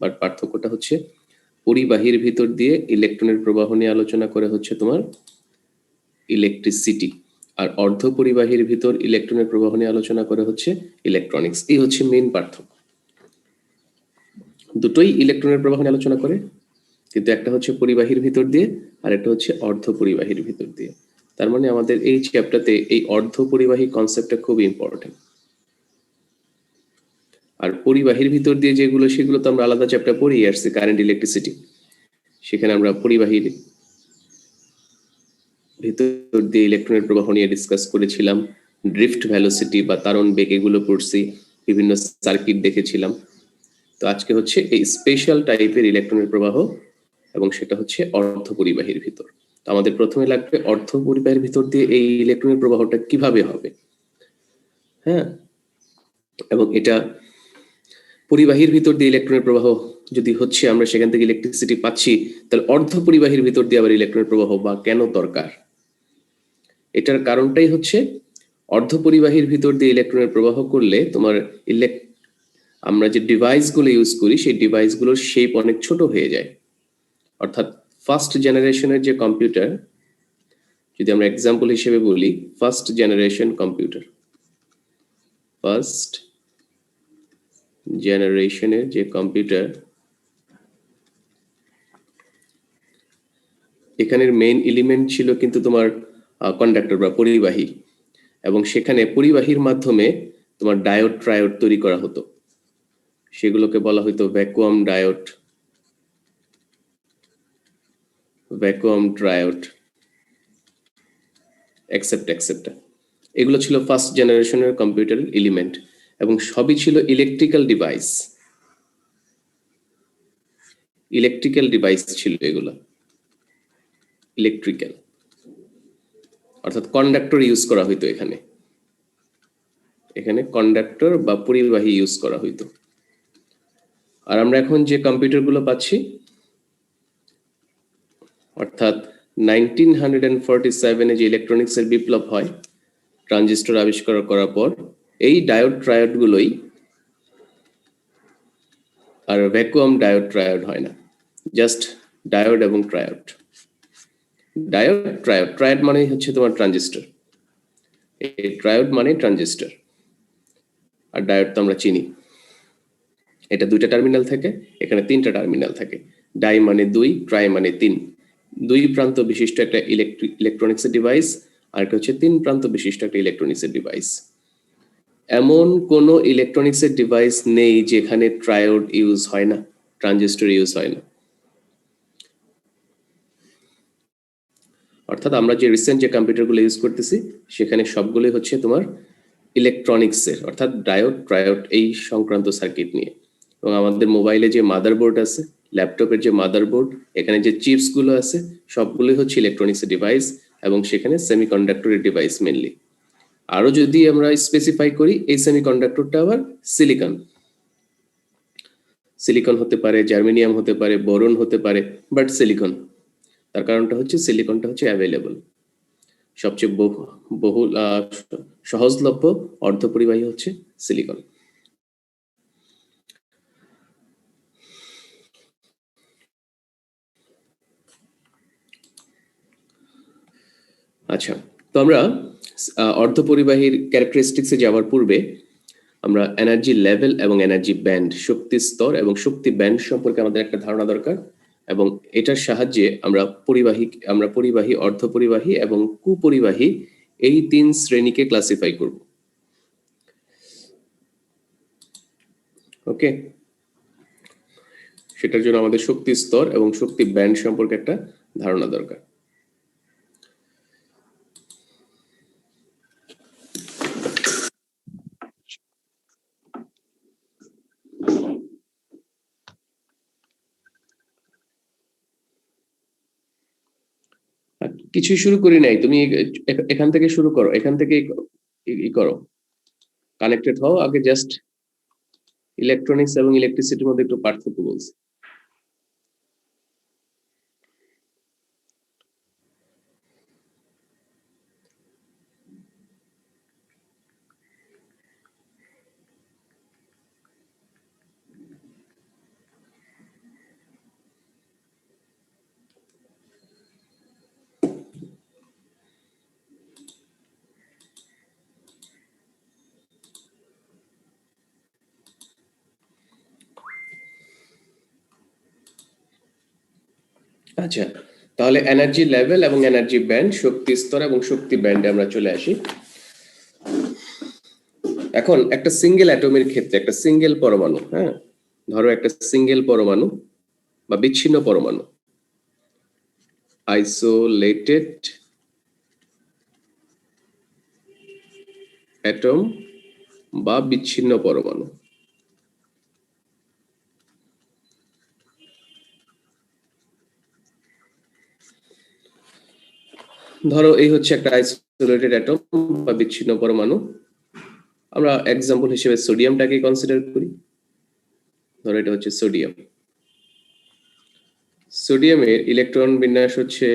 But পার্থক্যটা হচ্ছে পরিবাহীর ভিতর দিয়ে ইলেকট্রনের প্রবাহ নিয়ে আলোচনা করে হচ্ছে তোমার ইলেকট্রিসিটি, আর অর্ধপরিবাহীর ভিতর ইলেকট্রনের প্রবাহ নিয়ে আলোচনা করে হচ্ছে ইলেকট্রনিক্স। এই হচ্ছে মেইন পার্থক্য। দুটোই ইলেকট্রনের প্রবাহ নিয়ে আলোচনা করে, কিন্তু একটা হচ্ছে পরিবাহীর ভিতর দিয়ে আর একটা হচ্ছে অর্ধপরিবাহীর ভিতর দিয়ে। তার মানে আমাদের এই চ্যাপ্টারতে এই অর্ধপরিবাহী কনসেপ্টটা খুব ইম্পর্টেন্ট। আর পরিবাহীর ভিতর দিয়ে যেগুলো, সেগুলো তো আমরা আলাদা চ্যাপ্টার পড়িয়ে আসছি, কারেন্ট, ইলেকট্রিসিটি। সেখানে আমরা পরিবাহীর ভিতর দিয়ে ইলেকট্রনের প্রবাহ নিয়ে ডিসকাস করেছিলাম, ড্রিফট ভেলোসিটি বা তারণ বেগ এগুলো পড়ছি, বিভিন্ন সার্কিট দেখেছিলাম। তো আজকে হচ্ছে এই স্পেশাল টাইপের ইলেকট্রনের প্রবাহ, এবং সেটা হচ্ছে অর্ধপরিবাহীর ভিতর। তো আমাদের প্রথমে লাগবে অর্ধপরিবাহীর ভিতর দিয়ে এই ইলেকট্রনের প্রবাহটা কিভাবে হবে। হ্যাঁ, এবং এটা পরিবাহীর ভিতর দিয়ে ইলেকট্রনের প্রবাহ যদি হচ্ছে, আমরা সেখান থেকে ইলেকট্রিসিটি পাচ্ছি, তাহলে অর্ধপরিবাহীর ভিতর দিয়ে আবার ইলেকট্রনের প্রবাহ বা কেন দরকার? এটার কারণটাই হচ্ছে অর্ধপরিবাহীর ভিতর দিয়ে ইলেকট্রনের প্রবাহ করলে তোমার আমরা যে ডিভাইসগুলো ইউজ করি সেই ডিভাইসগুলোর শেপ অনেক ছোট হয়ে যায়। অর্থাৎ ফার্স্ট জেনারেশনের যে কম্পিউটার, যদি আমরা এক্সাম্পল হিসেবে বলি, ফার্স্ট জেনারেশন কম্পিউটার, ফার্স্ট জেনারেশনের যে কম্পিউটার, এখানের মেইন এলিমেন্ট ছিল কিন্তু তোমার কন্ডাক্টর বা পরিবাহী, এবং সেখানে পরিবাহীর মাধ্যমে তোমার ডায়োড ট্রায়োড তৈরি করা হতো। সেগুলোকে বলা হতো vacuum diode, vacuum triode, except. এগুলো ছিল ফার্স্ট জেনারেশনের কম্পিউটারের এলিমেন্ট, এবং সবই ছিল ইলেকট্রিক্যাল ডিভাইস। ইলেকট্রিক্যাল ডিভাইস ছিল এগুলো, ইলেকট্রিক্যাল, অর্থাৎ কন্ডাক্টর ইউজ করা হইতো। এখানে কন্ডাক্টর বা পরিবাহী ইউজ করা হইতো। আর আমরা এখন যে কম্পিউটারগুলো পাচ্ছি, অর্থাৎ 1947-এ যে ইলেকট্রনিক্সের বিপ্লব হয়, ট্রানজিস্টর আবিষ্কার করার পর, এই ডায়োড ট্রায়োড গুলোই, আর ভ্যাকুয়াম ডায়োড ট্রায়োড হয় না, জাস্ট ডায়োড এবং ট্রায়োড। ট্রায়োড মানে হচ্ছে তোমার ট্রানজিস্টর, এই ট্রায়োড মানে ট্রানজিস্টর, আর ডায়োড তো আমরা চিনি, এটা দুইটা টার্মিনাল থাকে, এখানে তিনটা টার্মিনাল থাকে। ডাই মানে দুই, ট্রাই মানে তিন। দুই প্রান্ত বিশিষ্ট একটা ইলেকট্রনিক্সের ডিভাইস, আর একটা হচ্ছে তিন প্রান্ত বিশিষ্ট একটা ইলেকট্রনিক্সের ডিভাইস। এমন কোন ইলেকট্রনিক্সের ডিভাইস নেই যেখানে ট্রায়োড ইউজ হয় না, ট্রানজিস্টর ইউজ হয় না। অর্থাৎ আমরা যে রিসেন্ট যে কম্পিউটারগুলো ইউজ করতেছি, সেখানে সবগুলোই হচ্ছে তোমার ইলেকট্রনিক্সের, অর্থাৎ ডায়োড ট্রায়োড এই সংক্রান্ত সার্কিট নিয়ে। এবং আমাদের মোবাইলে যে মাদারবোর্ড আছে, ল্যাপটপের যে মাদারবোর্ড, এখানে যে চিপস গুলো আছে, সবগুলোই হচ্ছে ইলেকট্রনিক্সের ডিভাইস, এবং সেখানে সেমিকন্ডাক্টরের ডিভাইস মেনলি। আরো যদি আমরা স্পেসিফাই করি, এই সেমিকন্ডাক্টরটা আবার সিলিকন হতে পারে, জার্মেনিয়াম হতে পারে, বোরন হতে পারে, বাট সিলিকন। তার কারণটা হচ্ছে সিলিকনটা হচ্ছে অ্যাভেলেবল, সবচেয়ে বহুল সহজলভ্য অর্ধপরিবাহী হচ্ছে সিলিকন। আচ্ছা, তো আমরা অর্ধপরিবাহীর ক্যারেক্টারিস্টিক্সে যাওয়ার পূর্বে আমরা এনার্জি লেভেল এবং এনার্জি ব্যান্ড, শক্তি স্তর এবং শক্তি ব্যান্ড সম্পর্কে আমাদের একটা ধারণা দরকার, এবং এটার সাহায্যে আমরা পরিবাহী, অর্ধপরিবাহী এবং কুপরিবাহী এই তিন শ্রেণীকে ক্লাসিফাই করব। ওকে, সেটার জন্য আমাদের শক্তি স্তর এবং শক্তি ব্যান্ড সম্পর্কে একটা ধারণা দরকার। কিছুই শুরু করি নাই, তুমি এখান থেকে শুরু করো, এখান থেকে করো, কানেক্টেড হও। আগে জাস্ট ইলেকট্রনিক্স এবং ইলেকট্রিসিটির মধ্যে একটু পার্থক্য বলছি। আচ্ছা, তাহলে এনার্জি লেভেল এবং এনার্জি ব্যান্ড, শক্তি স্তর এবং শক্তি ব্যান্ডে আমরা চলে আসি। এখন একটা সিঙ্গেল অ্যাটমের ক্ষেত্রে, একটা সিঙ্গেল পরমাণু, হ্যাঁ, ধরো একটা সিঙ্গেল পরমাণু বা বিচ্ছিন্ন পরমাণু, আইসোলেটেড অ্যাটম বা বিচ্ছিন্ন পরমাণু। ধরো এই হচ্ছে একটা আইসোলেটেড অ্যাটম বা বিচ্ছিন্ন পরমাণু। আমরা এক্সাম্পল হিসেবে সোডিয়ামটাকে কনসিডার করি। ধরো এটা হচ্ছে সোডিয়াম। সোডিয়ামের ইলেকট্রন বিন্যাস হচ্ছে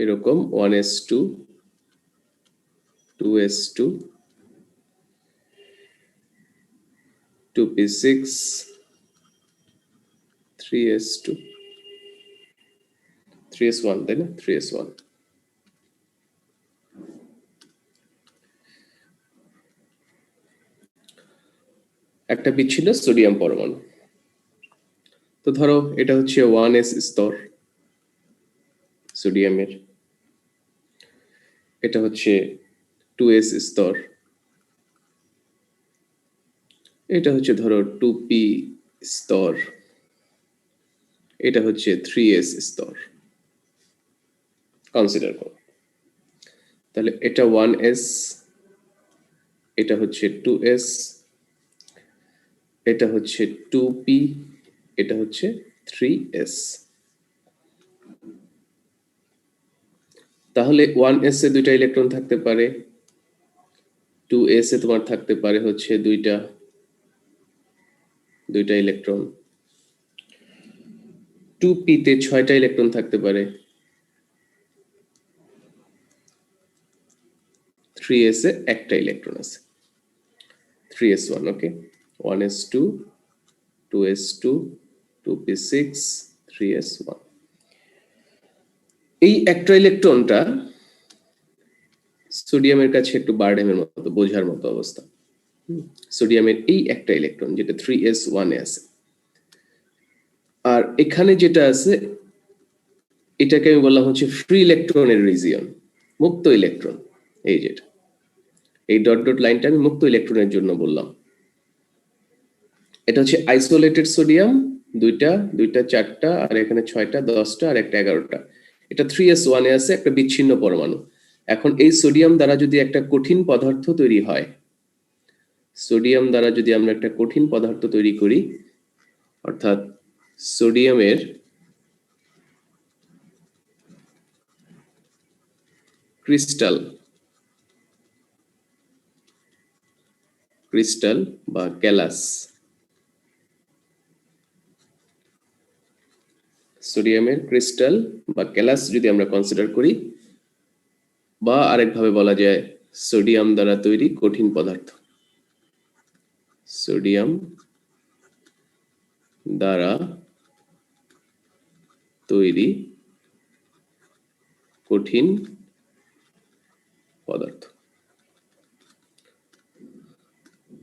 এরকম 1s2 2s2 2p6 3s2 3s1, তাই না? 3s1। একটা বিচ্ছিন্ন সোডিয়াম পরমাণু। তো ধরো এটা হচ্ছে 1s স্তর সোডিয়ামের, এটা হচ্ছে 2s স্তর, এটা হচ্ছে ধরো 2p স্তর, এটা হচ্ছে 3s স্তর। কনসিডার করো। তাহলে এটা 1s, এটা হচ্ছে 2s, এটা হচ্ছে 2p, এটা হচ্ছে 3s। তাহলে 1s এ দুইটা ইলেকট্রন থাকতে পারে, 2s এ তোমার থাকতে পারে হচ্ছে দুইটা ইলেকট্রন, 2p তে 6টা ইলেকট্রন থাকতে পারে, 3s এ একটা ইলেকট্রন আছে, 3s1। ওকে, 1s2 2s2 2p6 3s1। এই একটা ইলেকট্রনটা সোডিয়ামের কাছে একটু বার্ডেমের মতো, বোঝার মতো অবস্থা। সোডিয়ামের এই একটা ইলেকট্রন যেটা 3s1 এ আছে, আর এখানে যেটা আছে এটাকে আমি বললাম হচ্ছে ফ্রি ইলেকট্রনের রিজিয়ন, মুক্ত ইলেকট্রন। এই যেটা, এই ডট ডট লাইনটা আমি মুক্ত ইলেকট্রনের জন্য বললাম। এটা হচ্ছে আইসোলেটেড সোডিয়াম, দুইটা 4টা, আর এখানে 6টা 10টা আর একটা 11টা। এটা 3s1 এ আছে, একটা বিচ্ছিন্ন পরমাণু। এখন এই সোডিয়াম দ্বারা যদি একটা কঠিন পদার্থ তৈরি হয়, সোডিয়াম দ্বারা যদি আমরা একটা কঠিন পদার্থ তৈরি করি, অর্থাৎ সোডিয়ামের ক্রিস্টাল বা ক্যালাস, সোডিয়ামের ক্রিস্টাল বা ক্যালাস যদি আমরা কনসিডার করি, বা আরেকভাবে বলা যায় সোডিয়াম দ্বারা তৈরি কঠিন পদার্থ, সোডিয়াম দ্বারা তৈরি কঠিন পদার্থ,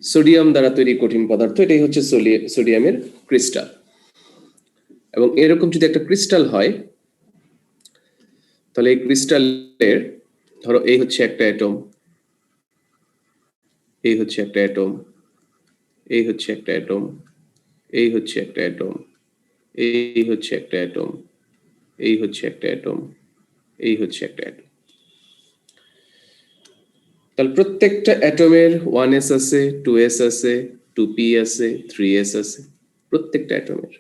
সোডিয়াম দ্বারা তৈরি কঠিন পদার্থ, এটাই হচ্ছে সোডিয়ামের ক্রিস্টাল। এবং এরকম যদি একটা ক্রিস্টাল হয়, তাহলে এই ক্রিস্টালের ধরো এই হচ্ছে একটা অ্যাটম, এই হচ্ছে একটা অ্যাটম, এই হচ্ছে একটা অ্যাটম, এই হচ্ছে একটা অ্যাটম, এই হচ্ছে একটা অ্যাটম, এই হচ্ছে একটা অ্যাটম, এই হচ্ছে একটা অ্যাটম। তাহলে প্রত্যেকটা অ্যাটমের 1s আছে, 2s আছে, 2p আছে, 3s আছে, প্রত্যেকটা অ্যাটমের।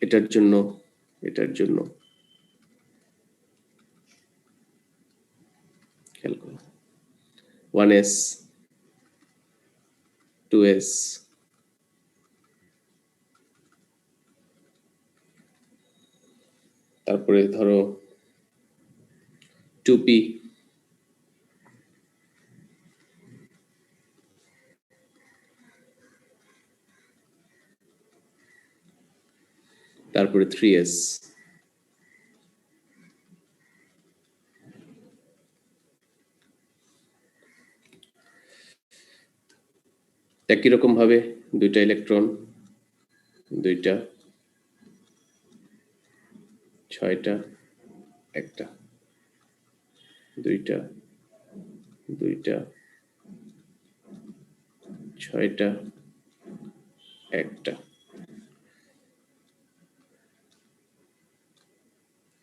এটার জন্য, এটার জন্য খেয়াল করো, 1s 2s, তারপরে ধরো 2p, তারপরে 3s। একই রকম ভাবে দুইটা ইলেকট্রন, দুইটা, ছয়টা, একটা, দুইটা, দুইটা, ছয়টা, একটা।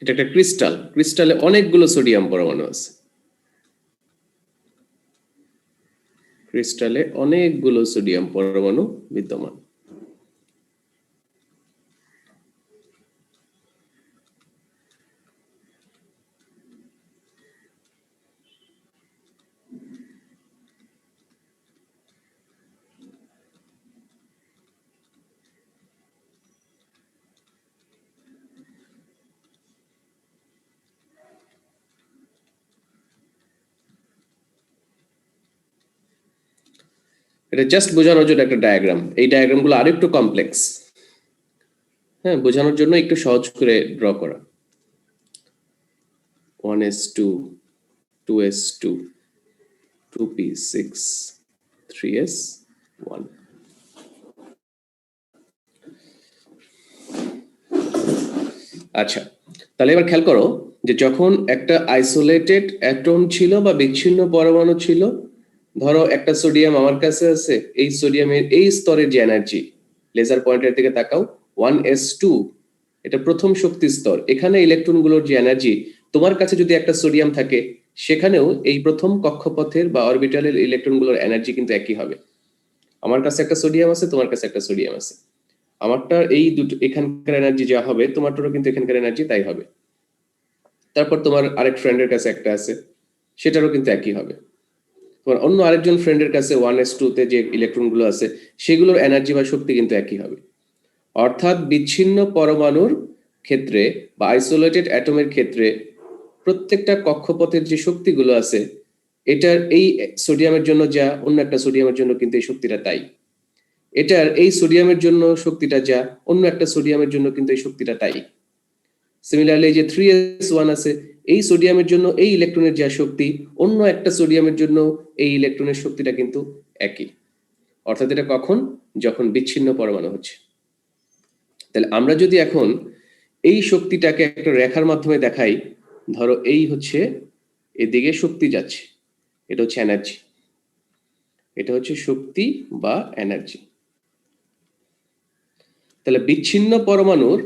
এটা একটা ক্রিস্টাল, ক্রিস্টালে অনেকগুলো সোডিয়াম পরমাণু আছে, ক্রিস্টালে অনেকগুলো সোডিয়াম পরমাণু বিদ্যমান। এটা জাস্ট বোঝানোর জন্য একটা ডায়াগ্রাম, এই ডায়াগ্রামগুলো আরেকটু কমপ্লেক্স, হ্যাঁ, বোঝানোর জন্য একটু সহজ করে ড্র করা। 1s2, 2s2, 2p6, 3s1। আচ্ছা, তাহলে এবার খেয়াল করো যে যখন একটা আইসোলেটেড অ্যাটম ছিল বা বিচ্ছিন্ন পরমাণু ছিল, ধরো একটা সোডিয়াম আমার কাছে আছে, এই সোডিয়ামের এই স্তরের যে এনার্জি, লেজার পয়েন্টার দিকে তাকাও, 1s2, এটা প্রথম শক্তি স্তর। এখানে ইলেকট্রনগুলোর যে এনার্জি, তোমার কাছে যদি একটা সোডিয়াম থাকে, সেখানেও এই প্রথম কক্ষপথের বা অরবিটালের ইলেকট্রনগুলোর এনার্জি কিন্তু একই হবে। আমার কাছে একটা সোডিয়াম আছে, তোমার কাছে একটা সোডিয়াম আছে, আমারটা এই দুটো এখানকার এনার্জি যা হবে, তোমারটারও কিন্তু এখানকার এনার্জি তাই হবে। তারপর তোমার আরেক ফ্রেন্ডের কাছে একটা আছে, সেটারও কিন্তু একই হবে। তোমার অন্য আরেকজন ফ্রেন্ডের কাছে 1s2 তে যে ইলেকট্রনগুলো আছে, সেগুলোর এনার্জি বা শক্তি কিন্তু একই হবে। অর্থাৎ বিচ্ছিন্ন পরমাণুর ক্ষেত্রে বা আইসোলেটেড অ্যাটমের ক্ষেত্রে প্রত্যেকটা কক্ষপথের যে শক্তিগুলো আছে, এটার এই সোডিয়ামের জন্য যা, অন্য একটা সোডিয়ামের জন্য কিন্তু এই শক্তিটা তাই। এটার এই সোডিয়ামের জন্য শক্তিটা যা, অন্য একটা সোডিয়ামের জন্য কিন্তু এই শক্তিটা তাই। সিমিলারলি এই যে 3s1 আছে, এই সোডিয়ামের জন্য এই ইলেকট্রনের যা শক্তি, অন্য একটা সোডিয়ামের জন্য এই ইলেকট্রনের শক্তিটা কিন্তু একই। অর্থাৎ এটা কখন? যখন বিচ্ছিন্ন পরমাণু হচ্ছে। তাহলে আমরা যদি এখন এই শক্তিটাকে একটা রেখার মাধ্যমে দেখাই, ধরো এই হচ্ছে এদিকে শক্তি যাচ্ছে, এটা হচ্ছে এনার্জি, এটা হচ্ছে শক্তি বা এনার্জি। তাহলে বিচ্ছিন্ন পরমাণুর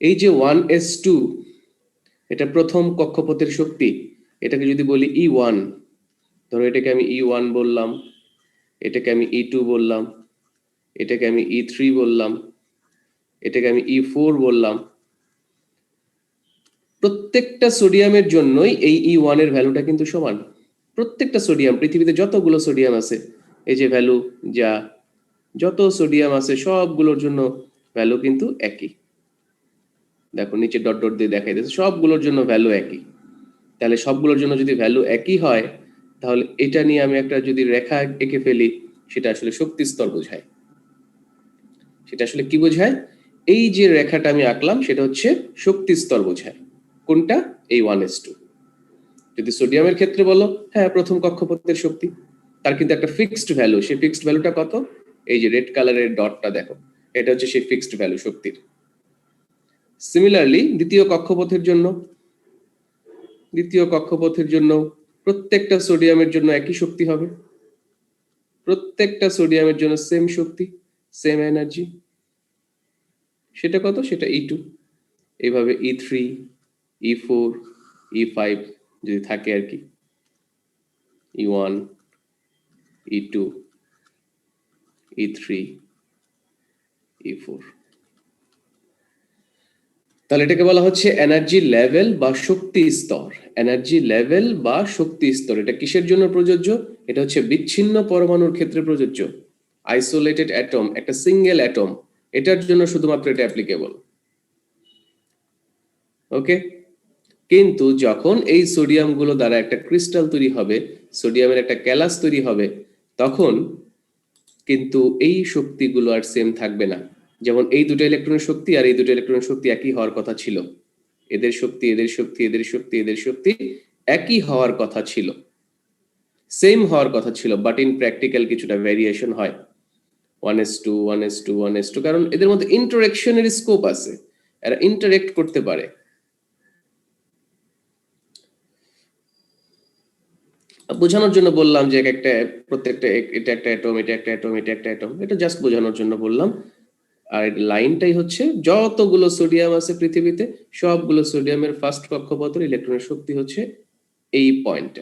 এই যে 1s2, এটা প্রথম কক্ষপথের শক্তি, এটাকে যদি বলি E1, ধরো এটাকে আমি E1 বললাম, এটাকে আমি E2 বললাম, এটাকে আমি E3 বললাম, এটাকে আমি E4 বললাম। প্রত্যেকটা সোডিয়ামের জন্যই এই E1 এর ভ্যালুটা কিন্তু সমান। প্রত্যেকটা সোডিয়াম, পৃথিবীতে যতগুলো সোডিয়াম আছে, এই যে ভ্যালু যা, যত সোডিয়াম আছে সবগুলোর জন্য ভ্যালু কিন্তু একই। দেখো নিচে ডট ডট দিয়ে দেখাই দিয়েছে, সবগুলোর জন্য ভ্যালু একই। তাহলে সবগুলোর জন্য যদি ভ্যালু একই হয়, তাহলে এটা নিয়ে আমি একটা যদি রেখা এঁকে ফেলি, সেটা আসলে শক্তি স্তর বোঝায়। সেটা আসলে কি বোঝায়? এই যে রেখাটা আমি আঁকলাম, সেটা হচ্ছে শক্তি স্তর বোঝায়। কোনটা? এই 1s2। যদি সোডিয়ামের ক্ষেত্রে বলো, হ্যাঁ, প্রথম কক্ষপথের শক্তি, তার কিন্তু একটা ফিক্সড ভ্যালু। সেই ফিক্সড ভ্যালুটা কত? এই যে রেড কালারের ডটটা দেখো, এটা হচ্ছে সেই ফিক্সড ভ্যালু শক্তির। সিমিলারলি দ্বিতীয় কক্ষপথের জন্য, দ্বিতীয় কক্ষপথের জন্য প্রত্যেকটা সোডিয়ামের জন্য একই শক্তি হবে, প্রত্যেকটা সোডিয়ামের জন্য সেম শক্তি, সেম এনার্জি। সেটা কত? সেটা E2। এইভাবে E3, E4, E5 যদি থাকে আর কি, E1, E2, E3, E4। তাহলে এটাকে বলা হচ্ছে এনার্জি লেভেল বা শক্তি স্তর। এনার্জি লেভেল বা শক্তি স্তর, এটা কিসের জন্য প্রযোজ্য? এটা হচ্ছে বিচ্ছিন্ন পরমাণুর ক্ষেত্রে প্রযোজ্য। আইসোলেটেড অ্যাটম, একটা সিঙ্গেল অ্যাটম, এটার জন্য শুধুমাত্র এটা অ্যাপ্লিকেবল। ওকে, কিন্তু যখন এই সোডিয়াম গুলো দ্বারা একটা ক্রিস্টাল তৈরি হবে, সোডিয়ামের একটা ক্যালাস তৈরি হবে, তখন কিন্তু এই শক্তিগুলো আর সেম থাকবে না। যেমন এই দুটো ইলেকট্রনের শক্তি আর এই দুটো ইলেকট্রনের শক্তি একই হওয়ার কথা ছিল, এদের শক্তি, এদের শক্তি, এদের শক্তি, এদের শক্তি একই হওয়ার কথা ছিল, সেম হওয়ার কথা ছিল, বাট ইন প্র্যাকটিক্যাল কিছুটা ভেরিয়েশন হয়। 1s2 1s2 1s2, কারণ এদের মধ্যে ইন্টারেকশনের স্কোপ আছে, এরা ইন্টারেক্ট করতে পারে। বোঝানোর জন্য বললাম যে একটা প্রত্যেকটা এটা একটা অ্যাটম, এটা একটা অ্যাটম, এটা একটা অ্যাটম, এটা জাস্ট বোঝানোর জন্য বললাম। আর লাইনটাই হচ্ছে যতগুলো সোডিয়াম আছে পৃথিবীতে সবগুলো সোডিয়ামের ফার্স্ট কক্ষপথের ইলেকট্রনের শক্তি হচ্ছে এই পয়েন্টে।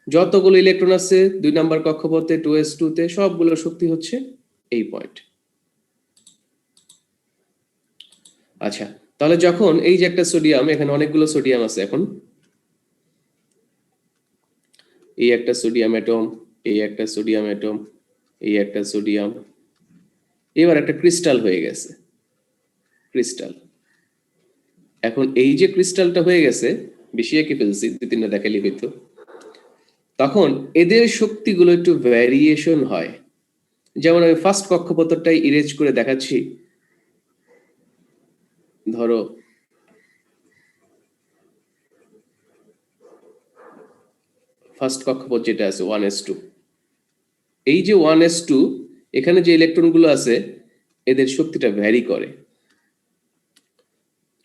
যতগুলো ইলেকট্রন আছে 2 নাম্বার কক্ষপথে 2s2 তে সবগুলো শক্তি হচ্ছে এই পয়েন্ট। আচ্ছা, তাহলে যখন এই যে একটা সোডিয়াম, এখানে অনেকগুলো সোডিয়াম আছে, এখন এই একটা সোডিয়াম অ্যাটম, এই একটা সোডিয়াম অ্যাটম, এই একটা সোডিয়াম, এবার একটা ক্রিস্টাল হয়ে গেছে, ক্রিস্টাল। এখন এই যে ক্রিস্টালটা হয়ে গেছে, বেশি এঁকে ফেলছি, 2-3টা দেখালি হইতো, তখন এদের শক্তিগুলো একটু ভ্যারিয়েশন হয়। যেমন আমি ফার্স্ট কক্ষপথটাই ইরেজ করে দেখাচ্ছি। ধরো ফার্স্ট কক্ষপথ যেটা আছে 1s2, এই যে 1s2 এখানে যে ইলেকট্রনগুলো আছে এদের শক্তিটা ভ্যারি করে।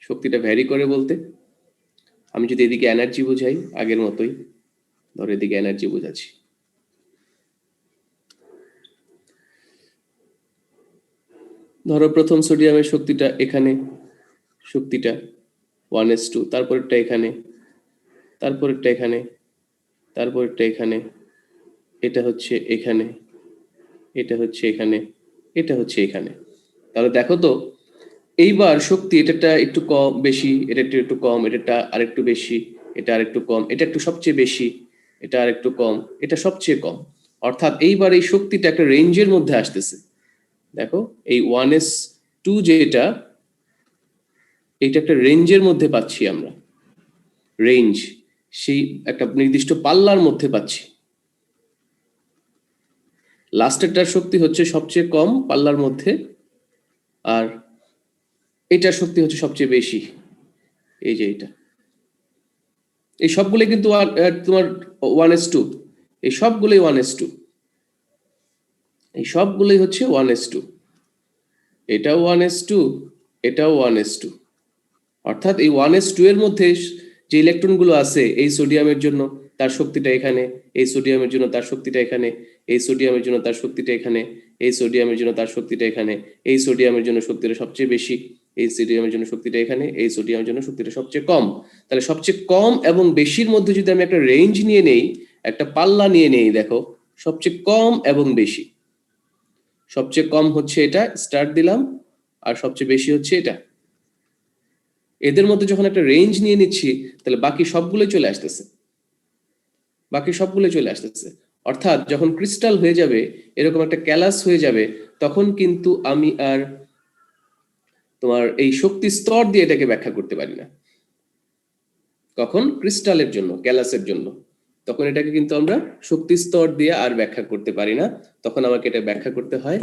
শক্তিটা ভ্যারি করে বলতে, আমি যদি এদিকে এনার্জি বোঝাই আগের মতোই, ধরো এদিকে এনার্জি বোঝাচ্ছি, ধরো প্রথম সোডিয়ামের শক্তিটা এখানে, শক্তিটা 1s2, তারপরেরটা এখানে, তারপরেরটা এখানে, তারপরেরটা এখানে, এটা হচ্ছে এখানে, এটা হচ্ছে এখানে, এটা হচ্ছে এখানে। তাহলে দেখো তো এইবার শক্তি এটা একটু কম বেশি, এটা একটু কম, এটা আরেকটু বেশি, এটা আরেকটু কম, এটা একটু সবচেয়ে বেশি, এটা আরেকটু কম, এটা সবচেয়ে কম। অর্থাৎ এইবার এই শক্তিটা একটা রেঞ্জের মধ্যে আসতেছে। দেখো এই 1s2 যেটা, এটা একটা রেঞ্জের মধ্যে পাচ্ছি আমরা, রেঞ্জ, সেই একটা নির্দিষ্ট পাল্লার মধ্যে পাচ্ছি। লাস্টেরটার শক্তি হচ্ছে সবচেয়ে কম পাল্লার মধ্যে, আর এটার শক্তি হচ্ছে সবচেয়ে বেশি, এই যে এটা। এই সবগুলো কিন্তু তোমার 1s2, এই সবগুলোই 1s2, এই সবগুলোই হচ্ছে 1s2, এটাও 1s2, এটাও 1s2। অর্থাৎ এই 1s2 এর মধ্যে যে ইলেকট্রনগুলো আছে, এই সোডিয়ামের জন্য তার শক্তিটা এখানে, এই সোডিয়ামের জন্য তার শক্তিটা এখানে, এই সোডিয়ামের জন্য তার শক্তিটা এখানে, এই সোডিয়ামের জন্য তার শক্তিটা এখানে, এই সোডিয়ামের জন্য শক্তিটা সবচেয়ে বেশি, এই সোডিয়ামের জন্য শক্তিটা এখানে, এই সোডিয়ামের জন্য শক্তিটা সবচেয়ে কম। তাহলে সবচেয়ে কম এবং বেশির মধ্যে যদি আমি একটা রেঞ্জ নিয়ে নেই, একটা পাল্লা নিয়ে নেই, দেখো সবচেয়ে কম এবং বেশি, সবচেয়ে কম হচ্ছে এটা, স্টার্ট দিলাম, আর সবচেয়ে বেশি হচ্ছে এটা। এদের মধ্যে যখন একটা রেঞ্জ নিয়ে নিচ্ছি, তাহলে বাকি সবগুলোই চলে আসতেছে, বাকি সবগুলোই চলে আসতেছে। অর্থাৎ যখন ক্রিস্টাল হয়ে যাবে, এরকম একটা ক্যালাস হয়ে যাবে, তখন কিন্তু আমি আর তোমার এই শক্তি স্তর দিয়ে এটাকে ব্যাখ্যা করতে পারি না। কখন ক্রিস্টালের জন্য, ক্যালাসের জন্য, তখন এটাকে কিন্তু আমরা শক্তি স্তর দিয়ে আর ব্যাখ্যা করতে পারি না, তখন আমাকে এটা ব্যাখ্যা করতে হয়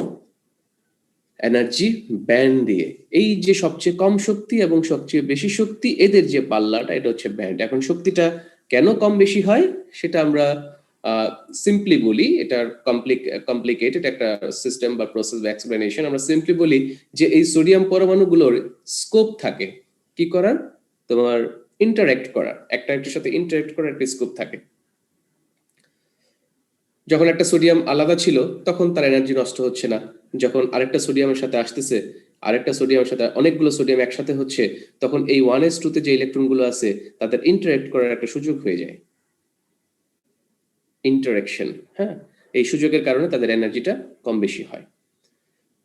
এনার্জি ব্যান্ড দিয়ে। এই যে সবচেয়ে কম শক্তি এবং সবচেয়ে বেশি শক্তি, এদের যে পাল্লাটা, এটা হচ্ছে ব্যান্ড। এখন শক্তিটা কেন কম বেশি হয় সেটা আমরা সিম্পলি বলি, এটার কমপ্লিকেটেড একটা সিস্টেম বা প্রসেস বা এক্সপ্লেনেশন। আমরা সিম্পলি বলি যে এই সোডিয়াম পরমাণুগুলোর স্কোপ থাকে কি করার, তোমার ইন্টারঅ্যাক্ট করার, একটা একটার সাথে ইন্টারঅ্যাক্ট করার একটা স্কোপ থাকে। যখন একটা সোডিয়াম আলাদা ছিল তখন তার এনার্জি নষ্ট হচ্ছে না, যখন আরেকটা সোডিয়ামের সাথে আসতেছে, আরেকটা সোডিয়ামের সাথে অনেকগুলো সোডিয়াম একসাথে হচ্ছে, তখন এই 1s2 তে যে ইলেকট্রনগুলো আছে তাদের ইন্টারঅ্যাক্ট করার একটা সুযোগ হয়ে যায়, ইন্টারঅ্যাকশন। হ্যাঁ, এই সুযোগের কারণে তাদের এনার্জিটা কম বেশি হয়।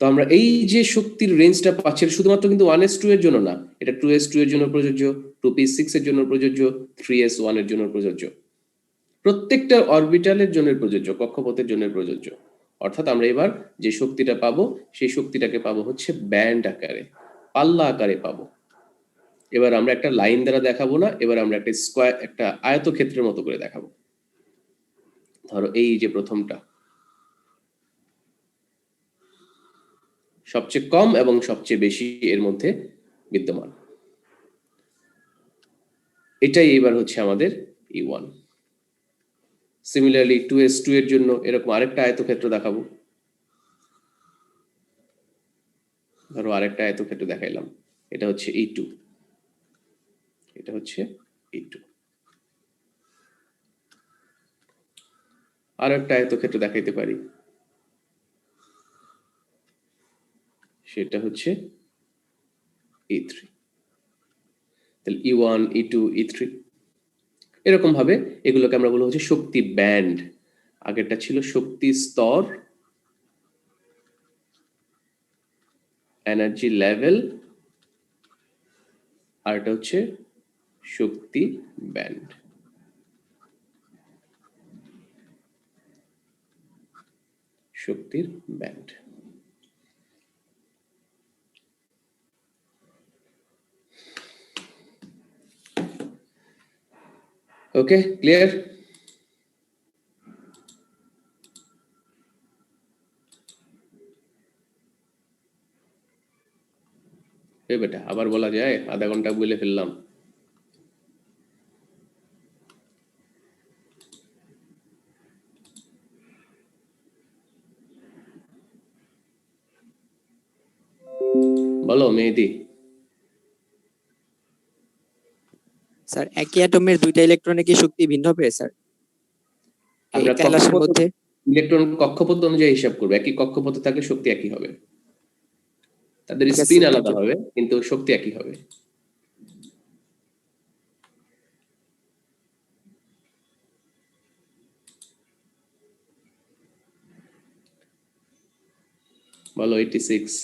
তো আমরা এই যে শক্তির রেঞ্জটা পাচ্ছি শুধুমাত্র কিন্তু 1s2 এর জন্য না, এটা 2s2 এর জন্য প্রযোজ্য, 2p6 এর জন্য প্রযোজ্য, 3s1 এর জন্য প্রযোজ্য, প্রত্যেকটা অরবিটালের জন্য প্রযোজ্য, কক্ষপথের জন্য প্রযোজ্য। অর্থাৎ আমরা এবার যে শক্তিটা পাবো, সেই শক্তিটাকে পাবো হচ্ছে ব্যান্ড আকারে, পাল্লা আকারে পাবো। এবার আমরা একটা লাইন দ্বারা দেখাবো না, এবার আমরা একটা স্কয়ার, একটা আয়তক্ষেত্রের মতো করে দেখাবো। ধরো এই যে প্রথমটা, সবচেয়ে কম এবং সবচেয়ে বেশি এর মধ্যে বিদ্যমান, এটাই এবার হচ্ছে আমাদের E1। সিমিলারলি 2s2 এর জন্য এরকম আরেকটা আয়তক্ষেত্র দেখাবো, ধরো আরেকটা আয়তক্ষেত্র দেখাইলাম, এটা হচ্ছে E2, এটা হচ্ছে E2। আর একটা আয়তক্ষেত্র দেখাইতে পারি, সেটা হচ্ছে E3। তাহলে E1, E2, E3 এরকম ভাবে এগুলোকে আমরা বলবো হচ্ছে শক্তি ব্যান্ড। আগেরটা ছিল শক্তি স্তর, এনার্জি লেভেল, আর এটা হচ্ছে শক্তি ব্যান্ড। শক্তির ব্যান্ড। ওকে, ক্লিয়ার? এ বেটা আবার বলা যায়? আধা ঘন্টা বলে ফেললাম। বলো মেহেদি। স্যার একই অ্যাটমের দুইটা ইলেকট্রনে কি শক্তি ভিন্ন হবে স্যার? আমরা ক্যালাসের মধ্যে ইলেকট্রন কক্ষপথ অনুযায়ী হিসাব করব, একই কক্ষপথে থাকলে শক্তি একই হবে, তাদের ঠিক আছে, স্পিন আলাদা হবে কিন্তু শক্তি একই হবে। বলো 86।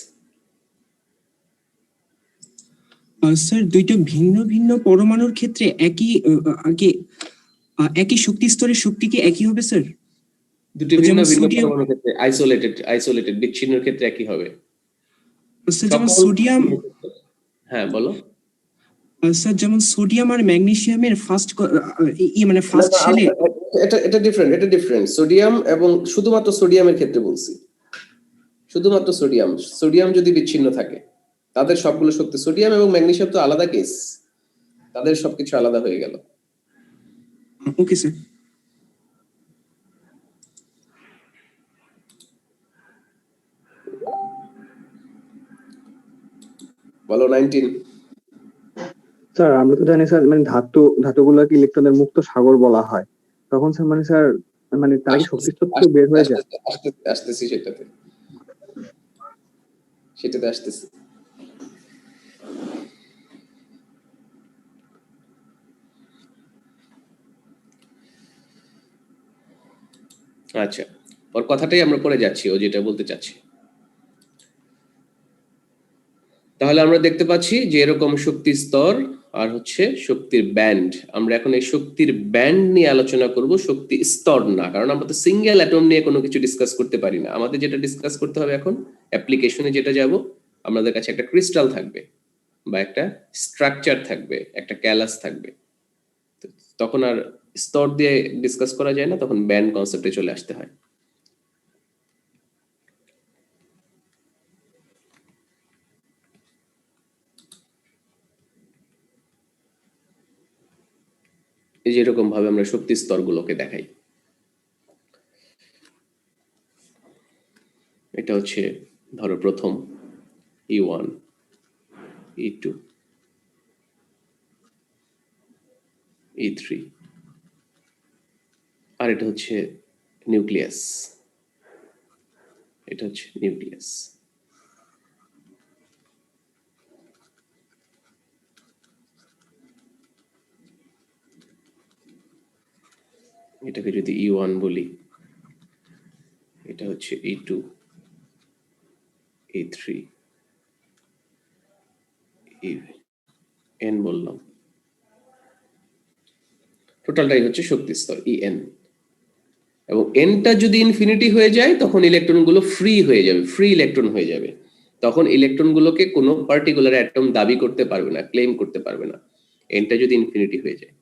স্যার দুইটা ভিন্ন ভিন্ন পরমাণুর ক্ষেত্রে একই শক্তি স্তরের শক্তি কি একই হবে স্যার? দুটি ভিন্ন যেমন ভিন্ন সোডিয়াম, পরমাণুর ক্ষেত্রে আইসোলেটেড বিচ্ছিন্নের ক্ষেত্রে একই হবে। স্যার যেমন সোডিয়াম, হ্যাঁ বলো। স্যার যেমন সোডিয়াম আর ম্যাগনেসিয়ামের ফার্স্ট মানে ফার্স্ট শেলে। এটা ডিফারেন্ট সোডিয়াম এবং শুধুমাত্র সোডিয়ামের ক্ষেত্রে বলছি, শুধুমাত্র সোডিয়াম যদি বিচ্ছিন্ন থাকে তাদের সবগুলো শক্তি, সোডিয়াম এবং ম্যাগনেসিয়াম তো আলাদা কেস, তাদের সবকিছু আলাদা হয়ে গেল। Okay sir. বলো 19। স্যার আমরা তো জানি স্যার মানে ধাতুগুলোকে ইলেকট্রনের মুক্ত সাগর বলা হয়, তখন স্যার মানে স্যার মানে তার কি শক্তি স্তর থেকে বের হয়ে যায়? আসতেছি সেটাতে আসতেছি। আচ্ছা, ওর কথাটাই আমরা পড়ে যাচ্ছি, ও যেটা বলতে চাচ্ছি। তাহলে আমরা দেখতে পাচ্ছি যে এরকম শক্তি স্তর আর হচ্ছে শক্তির ব্যান্ড। আমরা এখন এই শক্তির ব্যান্ড নিয়ে আলোচনা করব, শক্তি স্তর না, কারণ আমরা তো সিঙ্গেল অ্যাটম নিয়ে কোনো কিছু ডিসকাস করতে পারি না। আমাদের যেটা ডিসকাস করতে হবে এখন, অ্যাপ্লিকেশনে যেটা যাব, আমাদের কাছে একটা ক্রিস্টাল থাকবে বা একটা স্ট্রাকচার থাকবে, একটা ক্যালাস থাকবে, তখন আর স্তর দিয়ে ডিসকাস করা যায় না, তখন ব্যান্ড কনসেপ্টে চলে আসতে হয়। এই যে এরকম ভাবে আমরা শক্তি স্তরগুলোকে দেখাই। এটা হচ্ছে ধরো প্রথম E1, E2, E3, আর এটা হচ্ছে নিউক্লিয়াস, এটা হচ্ছে নিউক্লিয়াস। এটাকে যদি E1 বলি, এটা হচ্ছে E2, E3, En বললাম, টোটালটাই হচ্ছে শক্তি স্তর En। এবং এনটা যদি ইনফিনিটি হয়ে যায় তখন ইলেকট্রনগুলো ফ্রি হয়ে যাবে, ফ্রি ইলেকট্রন হয়ে যাবে। তখন ইলেকট্রনগুলোকে কোনো পার্টিকুলার অ্যাটম দাবি করতে পারবে না, ক্লেম করতে পারবে না, এনটা যদি ইনফিনিটি হয়ে যায়।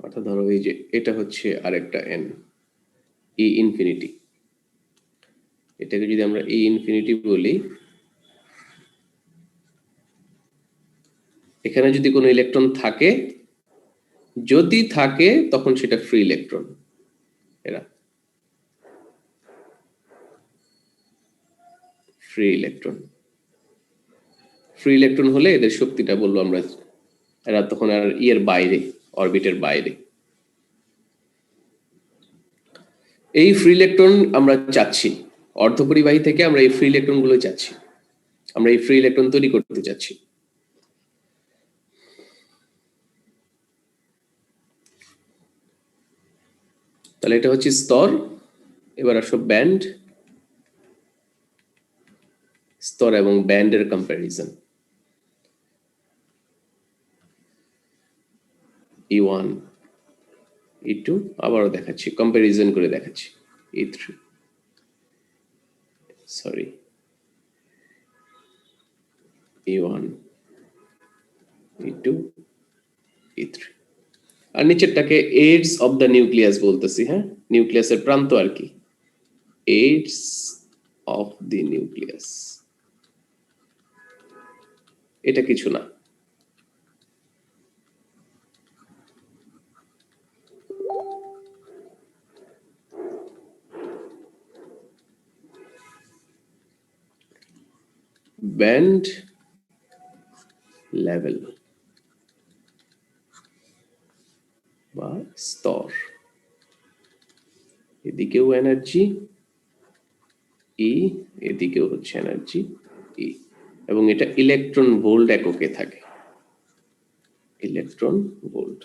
অর্থাৎ ধরো এই যে এটা হচ্ছে আরেকটা এন, ই ইনফিনিটি, এটাকে যদি আমরা ই ইনফিনিটি বলি, এখানে যদি কোনো ইলেকট্রন থাকে, যদি থাকে তখন সেটা ফ্রি ইলেকট্রন। এরা ফ্রি ইলেকট্রন। ফ্রি ইলেকট্রন হলে এদের শক্তিটা বলবো আমরা, এরা তখন আর ইয়ের বাইরে, অরবিটের বাইরে। এই ফ্রি ইলেকট্রন আমরা চাচ্ছি, অর্ধপরিবাহী থেকে আমরা এই ফ্রি ইলেকট্রন গুলো চাচ্ছি, আমরা এই ফ্রি ইলেকট্রন তৈরি করতে চাচ্ছি। তাহলে এটা হচ্ছে স্তর। এবার আসো ব্যান্ড, স্তর এবং ব্যান্ডের কম্প্যারিজন। E1 E2 আবারও দেখাচ্ছি, কম্প্যারিজন করে দেখাচ্ছি। E3 sorry E1 E2 E3। আর নিচেরটাকে এডস অফ দ্য নিউক্লিয়াস বলতেছি, হ্যাঁ, নিউক্লিয়াসের প্রান্ত আর কি, এডস অফ দি নিউক্লিয়াস। এটা কিছু না, ব্যান্ড লেভেল বা স্তর। এদিকেও এনার্জি ই, এদিকেও হচ্ছে এনার্জি ই, এবং এটা ইলেকট্রন ভোল্ট এককে থাকে, ইলেকট্রন ভোল্ট।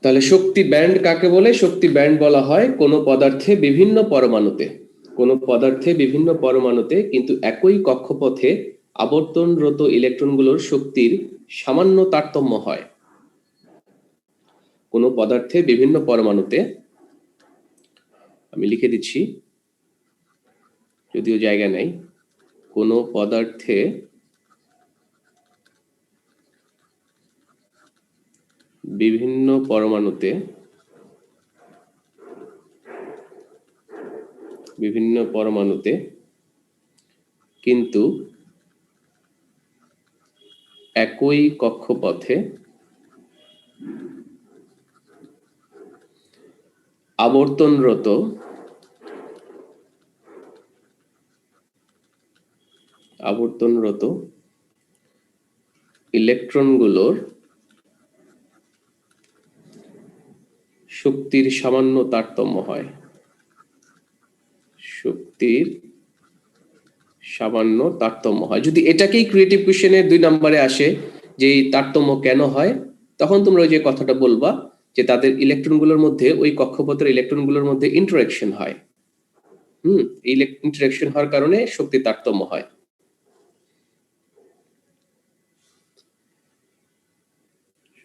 তাহলে শক্তি ব্যান্ড কাকে বলে? শক্তি ব্যান্ড বলা হয় কোনো পদার্থে বিভিন্ন পরমাণুতে, কোনো পদার্থে বিভিন্ন পরমাণুতে কিন্তু একই কক্ষপথে আবর্তনরত ইলেকট্রনগুলোর শক্তির সামান্য তারতম্য হয়। কোনো পদার্থে বিভিন্ন পরমাণুতে, আমি লিখে দিচ্ছি যদিও জায়গা নেই, কোনো পদার্থে বিভিন্ন পরমাণুতে, বিভিন্ন পরমাণুতে কিন্তু একই কক্ষপথে আবর্তনরত ইলেকট্রনগুলোর শক্তির সামান্য তারতম্য হয়, শক্তির সামান্য তারতম্য হয়। যদি এটাকেই ক্রিয়েটিভ কোশ্চেনের 2 নম্বরে আসে যে এই তারতম্য কেন হয়, তখন তোমরা ওই যে কথাটা বলবা যে তাদের ইলেকট্রনগুলোর মধ্যে, ওই কক্ষপথের ইলেকট্রনগুলোর মধ্যে ইন্টারঅ্যাকশন হয়। এই ইন্টারঅ্যাকশন হওয়ার কারণে শক্তি তারতম্য হয়।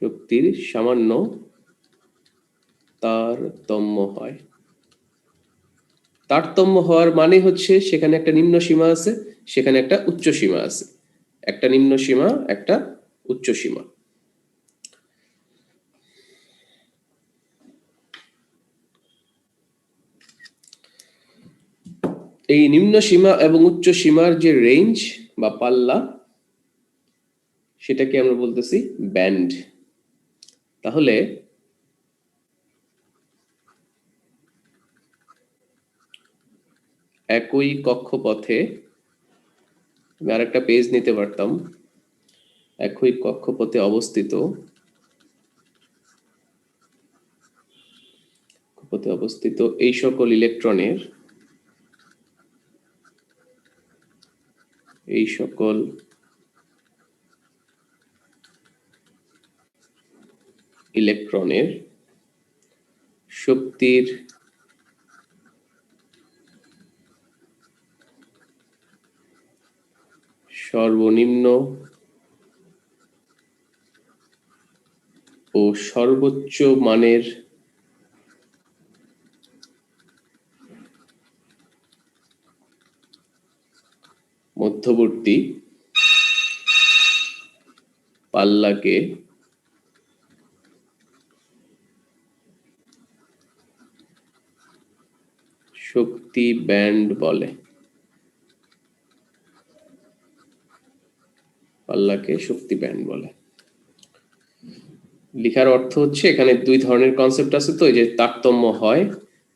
শক্তির সামান্য তারতম্য হয়। তারতম্য হওয়ার মানে হচ্ছে সেখানে একটা নিম্ন সীমা আছে, সেখানে একটা উচ্চ সীমা আছে, একটা নিম্ন সীমা, একটা উচ্চ সীমা। এই নিম্ন সীমা এবং উচ্চ সীমার যে রেঞ্জ বা পাল্লা, সেটাকে আমরা বলতেছি ব্যান্ড। তাহলে একই কক্ষপথে, আমি আরেকটা পেজ নিতে পারতাম, একই কক্ষপথে অবস্থিত এই সকল ইলেকট্রনের, এই সকল ইলেকট্রনের শক্তির সর্বনিম্ন ও সর্বোচ্চ মানের মধ্যবর্তী পাল্লাকে শক্তি ব্যান্ড বলে। পাল্লাকে শক্তি ব্যান্ড বলে। লেখার অর্থ হচ্ছে এখানে 2 ধরনের কনসেপ্ট আছে, তো এই যে তারতম্য হয়,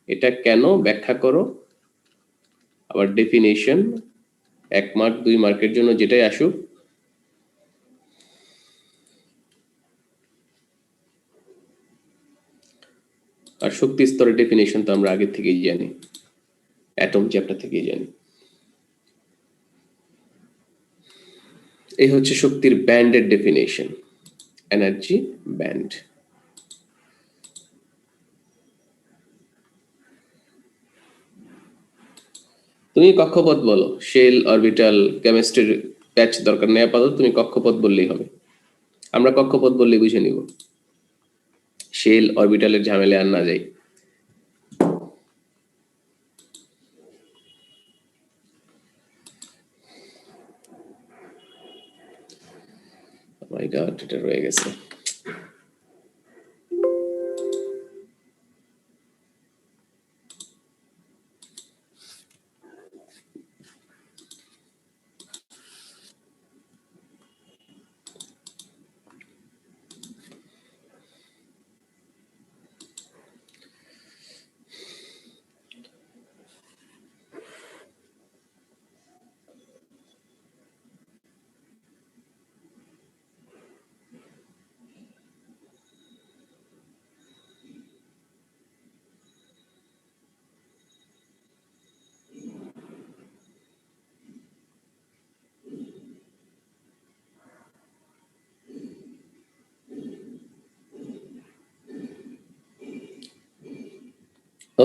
এটা কেন ব্যাখ্যা করো। আবার ডেফিনেশন 1 মার্ক 2 মার্কের জন্য যেটাই আসুক। আর শক্তি স্তরের ডেফিনেশন তো আমরা আগে থেকেই জানি, অ্যাটম চ্যাপ্টার থেকেই জানি। এই হচ্ছে শক্তির ব্যান্ডের ডেফিনেশন, এনার্জি ব্যান্ড। তুমি কক্ষপথ বলো, শেল, অরবিটাল, কেমিস্ট্রির প্যাচ দরকার নেই আপাতত, তুমি কক্ষপথ বললেই হবে। আমরা কক্ষপথ বললেই বুঝে নিব, শেল অরবিটালের ঝামেলা আর না যাই। মাই গড, এটা রয়ে গেছে।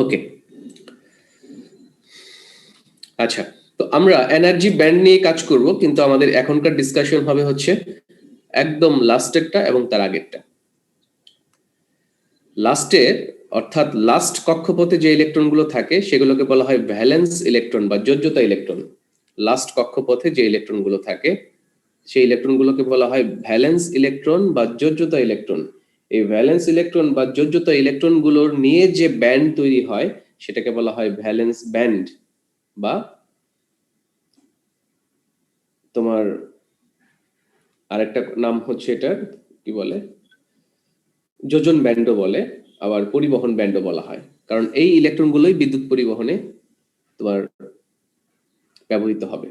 ওকে, আচ্ছা, তো আমরা এনার্জি ব্যান্ড নিয়ে কাজ করব, কিন্তু আমাদের এখনকার ডিসকাশন হবে হচ্ছে একদম লাস্টেরটা এবং তার আগেরটা। লাস্টের অর্থাৎ লাস্ট কক্ষপথে যে ইলেকট্রনগুলো থাকে সেগুলোকে বলা হয় ভ্যালেন্স ইলেকট্রন বা যোজ্যতা ইলেকট্রন। লাস্ট কক্ষপথে যে ইলেকট্রনগুলো থাকে সেই ইলেকট্রনগুলোকে বলা হয় ভ্যালেন্স ইলেকট্রন বা যোজ্যতা ইলেকট্রন। এই ভ্যালেন্স ইলেকট্রন বা যোজ্যতা ইলেকট্রনগুলোর নিয়ে যে ব্যান্ড তৈরি হয় সেটাকে বলা হয় ভ্যালেন্স ব্যান্ড, বা তোমার আরেকটা নাম হচ্ছে এটার কি বলে, যোজন ব্যান্ডও বলে, আবার পরিবহন ব্যান্ডও বলা হয়, কারণ এই ইলেকট্রনগুলোই বিদ্যুৎ পরিবহনে তোমার ব্যবহৃত হবে।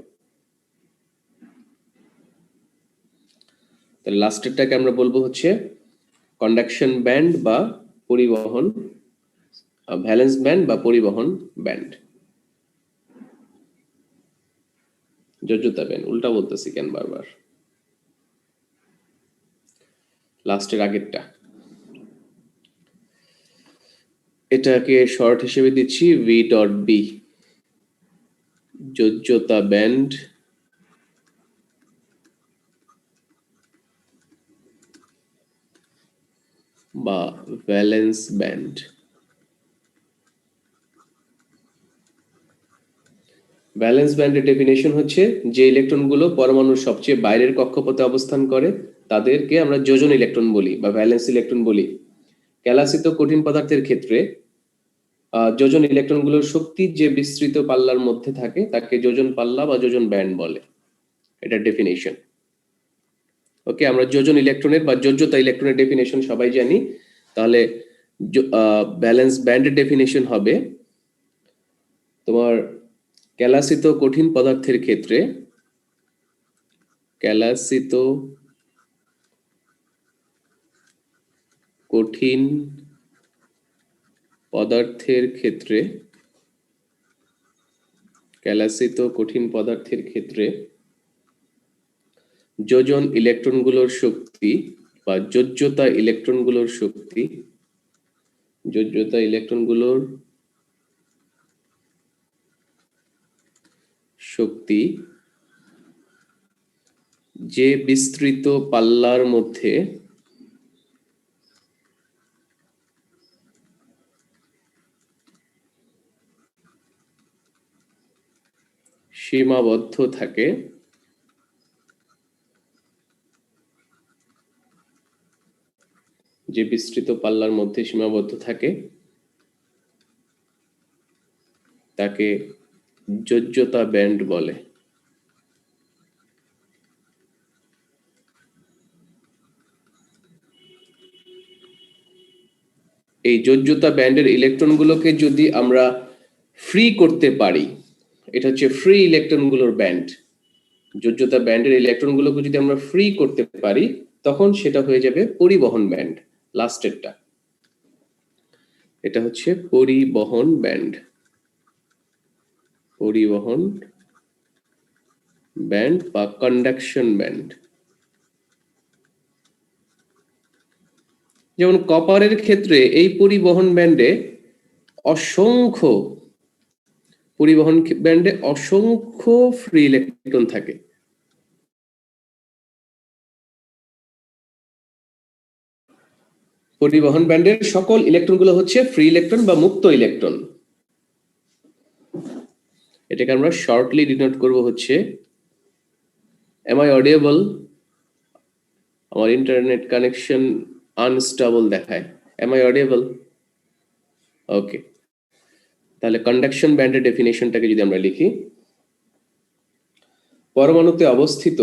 তাহলে লাস্টেরটাকে আমরা বলবো হচ্ছে কন্ডাকশন ব্যান্ড বা পরিবহন, ভ্যালেন্স ব্যান্ড বা পরিবহন ব্যান্ড। যোজ্যতা ব্যান্ড উল্টা বলতেছি কেন বারবার, লাস্টের আগেরটা। এটাকে শর্ট হিসেবে দিচ্ছি ভি ডট বি, যোজ্যতা ব্যান্ড বা ভ্যালেন্স ব্যান্ড। ভ্যালেন্স ব্যান্ডের ডেফিনেশন হচ্ছে যে ইলেকট্রনগুলো পরমাণুর সবচেয়ে বাইরের কক্ষপথে অবস্থান করে তাদেরকে আমরা যোজন ইলেকট্রন বলি বা ভ্যালেন্স ইলেকট্রন বলি। ক্যালাসিত কঠিন পদার্থের ক্ষেত্রে যোজন ইলেকট্রনগুলোর শক্তি যে বিস্তৃত পাল্লার মধ্যে থাকে তাকে যোজন পাল্লা বা যোজন ব্যান্ড বলে, এটা ডেফিনেশন। ওকে, আমরা যোজন ইলেকট্রনের বা যোজ্যতা ইলেকট্রনের ডেফিনেশন সবাই জানি। তাহলে ব্যালেন্স ব্যান্ডের ডেফিনেশন হবে তোমার ক্যালাসিত কঠিন পদার্থের ক্ষেত্রে, ক্যালাসিত কঠিন পদার্থের ক্ষেত্রে, ক্যালাসিত কঠিন পদার্থের ক্ষেত্রে যোজন ইলেকট্রনগুলোর শক্তি বা যোজ্যতা ইলেকট্রনগুলোর শক্তি, যোজ্যতা ইলেকট্রনগুলোর শক্তি যে বিস্তৃত পাল্লার মধ্যে সীমাবদ্ধ থাকে, যে বিস্তৃত পাল্লার মধ্যে সীমাবদ্ধ থাকে তাকে যোজ্যতা ব্যান্ড বলে। এই যোজ্যতা ব্যান্ডের ইলেকট্রনগুলোকে যদি আমরা ফ্রি করতে পারি, এটা হচ্ছে ফ্রি ইলেকট্রনগুলোর ব্যান্ড। যোজ্যতা ব্যান্ডের ইলেকট্রনগুলোকে যদি আমরা ফ্রি করতে পারি তখন সেটা হয়ে যাবে পরিবহন ব্যান্ড। লাস্টেরটা এটা হচ্ছে পরিবহন ব্যান্ড। পরিবহন ব্যান্ড বা কন্ডাকশন ব্যান্ড। যেমন কপারের ক্ষেত্রে এই পরিবহন ব্যান্ডে অসংখ্য ফ্রি ইলেকট্রন থাকে। পরিবহন ব্যান্ডের সকল ইলেকট্রনগুলো হচ্ছে ফ্রি ইলেকট্রন বা মুক্ত ইলেকট্রন। এটাকে আমরা শর্টলি ডিনোট করব হচ্ছে, am I audible? আমার ইন্টারনেট কানেকশন আনস্টেবল দেখায়। am I audible? ওকে, তাহলে কন্ডাকশন ব্যান্ডের ডেফিনেশনটাকে যদি আমরা লিখি, পরমাণুতে অবস্থিত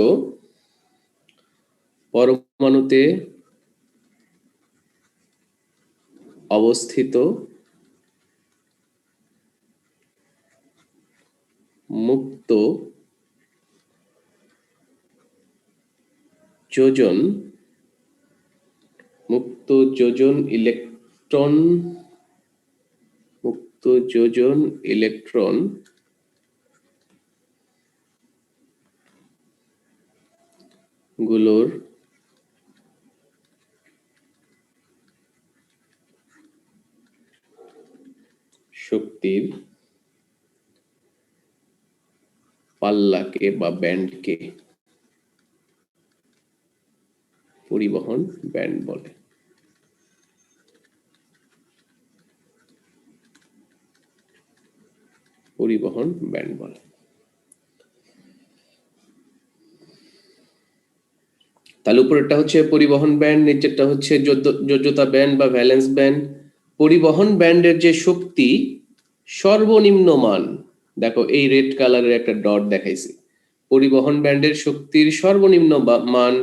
মুক্ত যোজন ইলেকট্রন গুলোর শক্তির পাল্লাকে বা ব্যান্ডকে পরিবহন ব্যান্ড বলে। পরিবহন ব্যান্ড বলে। তাহলে উপরেরটা হচ্ছে পরিবহন ব্যান্ড, নিচেরটা হচ্ছে যোজ্যতা ব্যান্ড বা ভ্যালেন্স ব্যান্ড। পরিবহন ব্যান্ডের যে শক্তি সর্বনিম্ন মান, দেখো এই রেড কালারের একটা ডট দেখাইছি, পরিবহন ব্যান্ডের শক্তির সর্বনিম্ন মান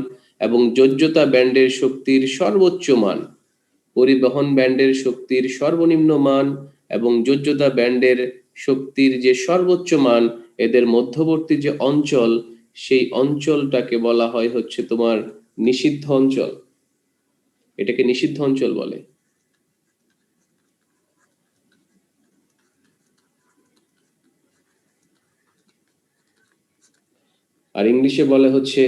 এবং যোজ্যতা ব্যান্ডের শক্তির সর্বোচ্চ মান। পরিবহন ব্যান্ডের শক্তির সর্বনিম্ন মান এবং যোজ্যতা ব্যান্ডের শক্তির যে সর্বোচ্চ মান, এদের মধ্যবর্তী যে অঞ্চল, সেই অঞ্চলটাকে বলা হয় হচ্ছে তোমার নিষিদ্ধ অঞ্চল। এটাকে নিষিদ্ধ অঞ্চল বলে। আর ইংলিশে বলে হচ্ছে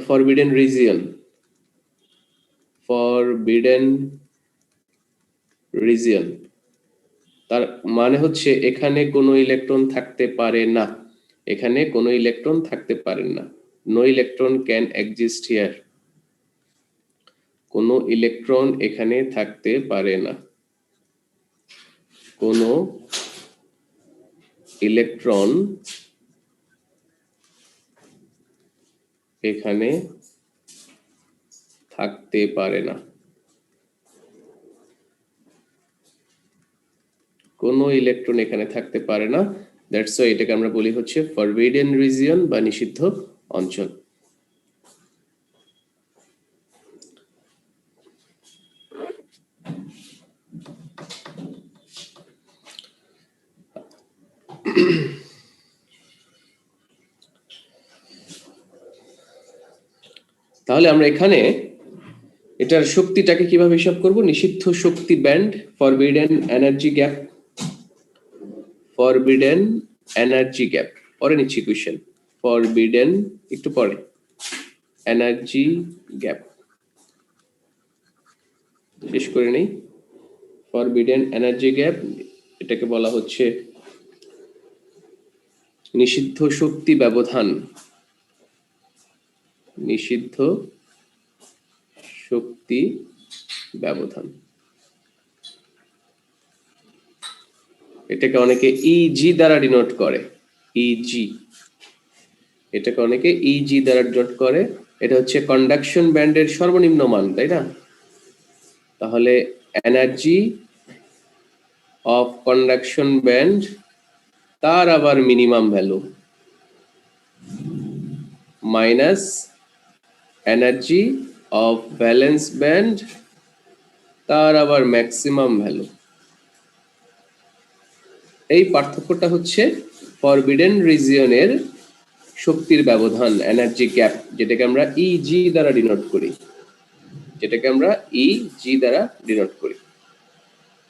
ফরবিডেন রিজিয়ন। ফরবিডেন রিজিয়ন তার মানে হচ্ছে এখানে কোনো ইলেকট্রন থাকতে পারে না। এখানে কোনো ইলেকট্রন থাকতে পারে না। No electron can exist here. কোনো ইলেকট্রন এখানে থাকতে পারে না। কোনো ইলেকট্রন এখানে থাকতে পারে না। কোনো ইলেকট্রন এখানে থাকতে পারে না। দ্যাটস ওয়াই এটাকে আমরা বলি হচ্ছে ফরবিডেন রিজিয়ন বা নিষিদ্ধ অঞ্চল। তাহলে আমরা এখানে এটার শক্তিটাকে কিভাবে হিসাব করব? নিষিদ্ধ শক্তি band, forbidden energy gap. Forbidden energy gap পরে নিচ্ছি কোশ্চেন। ফরবিডেন একটু পরে, এনার্জি গ্যাপ শেষ করে নেই। ফরবিডেন এনার্জি গ্যাপ, এটাকে বলা হচ্ছে নিষিদ্ধ শক্তি ব্যবধান। নিষিদ্ধ শক্তি ব্যবধান। এটাকে অনেকে ইজি দ্বারা ডিনোট করে। ইজি, এটাকে অনেকে ইজি দ্বারা ডিনোট করে। এটা হচ্ছে কন্ডাকশন ব্যান্ডের সর্বনিম্ন মান, তাই না? তাহলে এনার্জি অফ কন্ডাকশন ব্যান্ড তার আবার minimum value minus energy of valence band তার আবার ম্যাক্সিমাম ভ্যালু। এই পার্থক্যটা হচ্ছে ফরবিডেন রিজিয়নের শক্তির ব্যবধান, এনার্জি গ্যাপ, যেটাকে আমরা ইজি দ্বারা ডিনোট করি,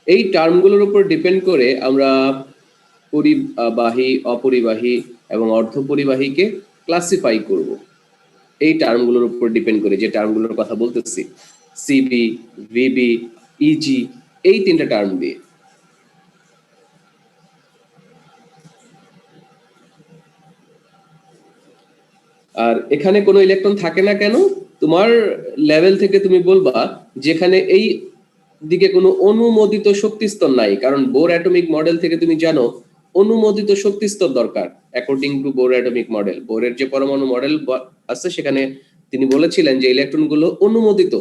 এই টার্মগুলোর উপর ডিপেন্ড করে আমরা পরিবাহী, অপরিবাহী এবং অর্ধপরিবাহীকে ক্লাসিফাই করব এই টার্মগুলোর উপর ডিপেন্ড করে, যে টার্মগুলোর কথা বলতেছি, সিবি, ভিবি, ইজি, এই তিনটা টার্ম দিয়ে। আর এখানে কোনো ইলেকট্রন থাকে না কেন, তোমার লেভেল থেকে তুমি বলবা যেখানে এই দিকে কোনো অনুমোদিত শক্তি স্তর নাই, কারণ বোর অ্যাটমিক মডেল থেকে তুমি জানো অনুমোদিত শক্তি স্তর দরকার। According to Bohr atomic model, বোরের যে পরমাণু মডেল আছে সেখানে তিনি বলেছিলেন যে ইলেকট্রনগুলো অনুমোদিত,